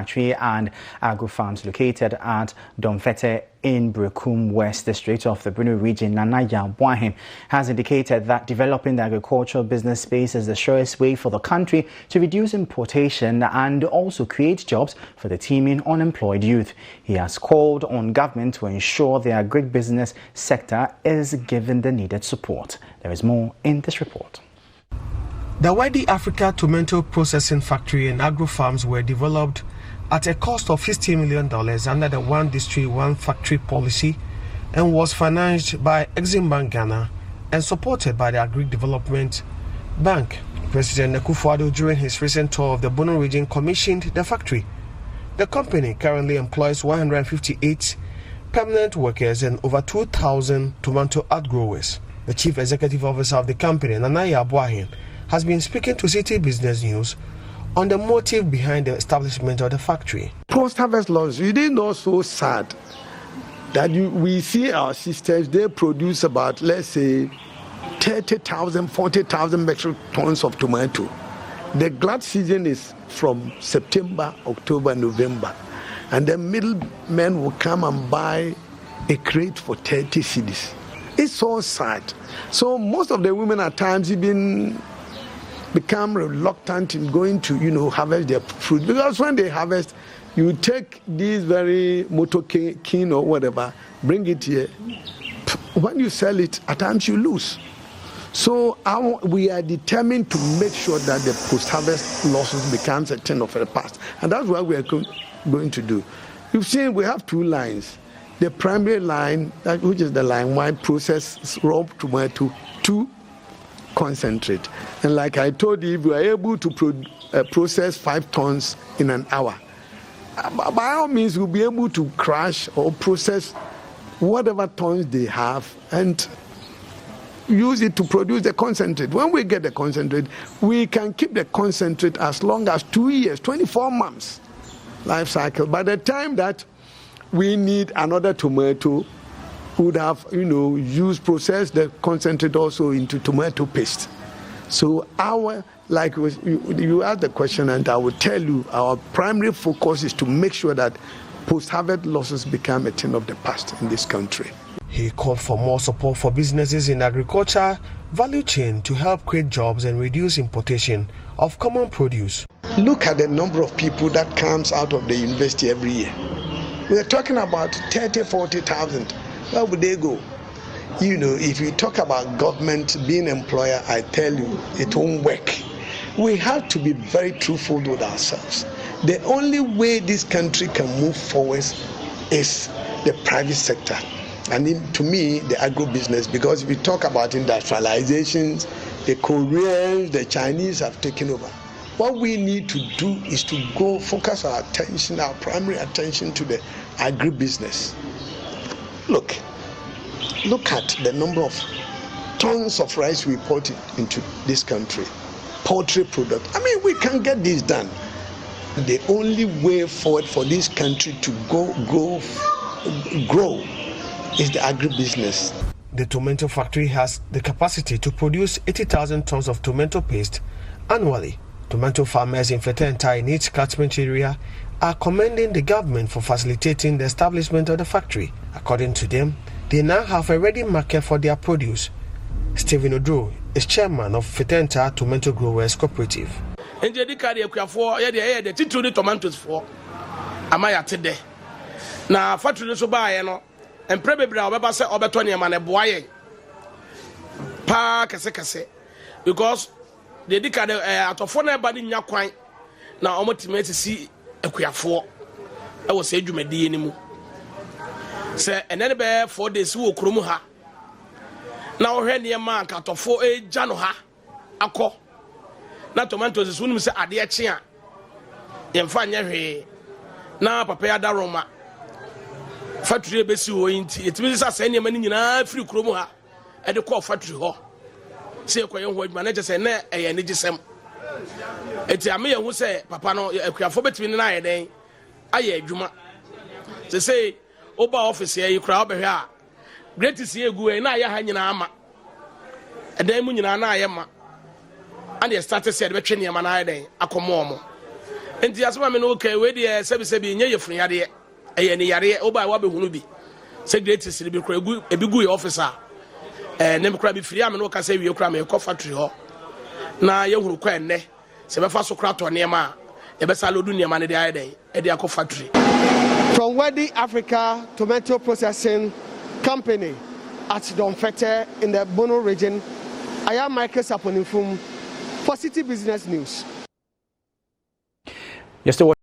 Factory and agro farms located at Domfete in Brekum West District of the Benue region, Nana Yabwahim, has indicated that developing the agricultural business space is the surest way for the country to reduce importation and also create jobs for the teeming unemployed youth. He has called on government to ensure the agribusiness sector is given the needed support. There is more in this report. The Weddi Africa tomato processing factory and agro farms were developed at a cost of $50 million under the One District, One Factory policy and was financed by Exim Bank Ghana and supported by the Agri Development Bank. President Akufo-Addo, during his recent tour of the Benue region, commissioned the factory. The company currently employs 158 permanent workers and over 2,000 tomato outgrowers. The Chief Executive Officer of the company, Nana Yabwahim, has been speaking to City Business News on the motive behind the establishment of the factory. Post-harvest loss, it is not so sad that we see our sisters, they produce about, let's say, 30,000, 40,000 metric tons of tomato. The glut season is from September, October, November. And the middlemen will come and buy a crate for 30 cedis. It's so sad. So most of the women at times even become reluctant in going to, harvest their fruit. Because when they harvest, you take this very motor cane or whatever, bring it here. When you sell it, at times you lose. So we are determined to make sure that the post-harvest losses becomes a thing of the past. And that's what we are going to do. You've seen we have two lines. The primary line, which is the line 1, process raw tomato, 2, concentrate. And like I told you, if we are able to process 5 tons in an hour, by all means we'll be able to crush or process whatever tons they have and use it to produce the concentrate. When we get the concentrate, we can keep the concentrate as long as 2 years, 24 months life cycle. By the time that we need another tomato, would have, processed the concentrate also into tomato paste. So you asked the question, and I will tell you, our primary focus is to make sure that post-harvest losses become a thing of the past in this country. He called for more support for businesses in agriculture value chain to help create jobs and reduce importation of common produce. Look at the number of people that comes out of the university every year. We're talking about 30,000, 40,000. Where would they go? If you talk about government being employer, I tell you, it won't work. We have to be very truthful with ourselves. The only way this country can move forward is the private sector. And to me, the agro-business, because if we talk about industrializations, the Koreans, the Chinese have taken over. What we need to do is to go focus our attention, our primary attention to the agri-business. Look at the number of tons of rice we import into this country, poultry products. We can get this done. The only way forward for this country to grow is the agribusiness. The tomato factory has the capacity to produce 80,000 tons of tomato paste annually. Tomato farmers in Fetenta in its catchment area are commending the government for facilitating the establishment of the factory. According to them, they now have a ready market for their produce. Stephen Odro is chairman of Fetenta Tomato Growers Cooperative. Tomatoes for amaya today. Now factory so buy and probably our say Obertonian man a boy pa kase because they did out of 4 body in your quine. Now almost to see a queer 4. I was say you may be anymore. Say another bear 4 days who krumuha. Now here near man cut of 4 janoha a co. Now tomatoes is when we say adia chia. In fine, now prepare that Roma. Factory besi it means as any man in free krumuha at the core factory hall. Say what manager say na energy sem. It's a me who say papa no for between na then aye adwuma. Say oba office here you crowd be here. Great to see you na ya ha nyina ama. Edan mu nyina na aye ma. And they started say betwe ne ma na then akomo omo. enti asema me no okay we dey sebi nye yefun yare eye ne yare oba wa be hunu bi se greatest bi kura ebi gu your officer ne kura bi firi am no ka se wie kura me ko factory ho na ye hunu kwa enne se be fa so kura to ne ma e be sa lodu ne ma ne dey ayeden e dey akọ factory. From Weddi Africa Tomato Processing Company at Domfete in the Bono region, I am Michael Saponifum for City Business News. You're still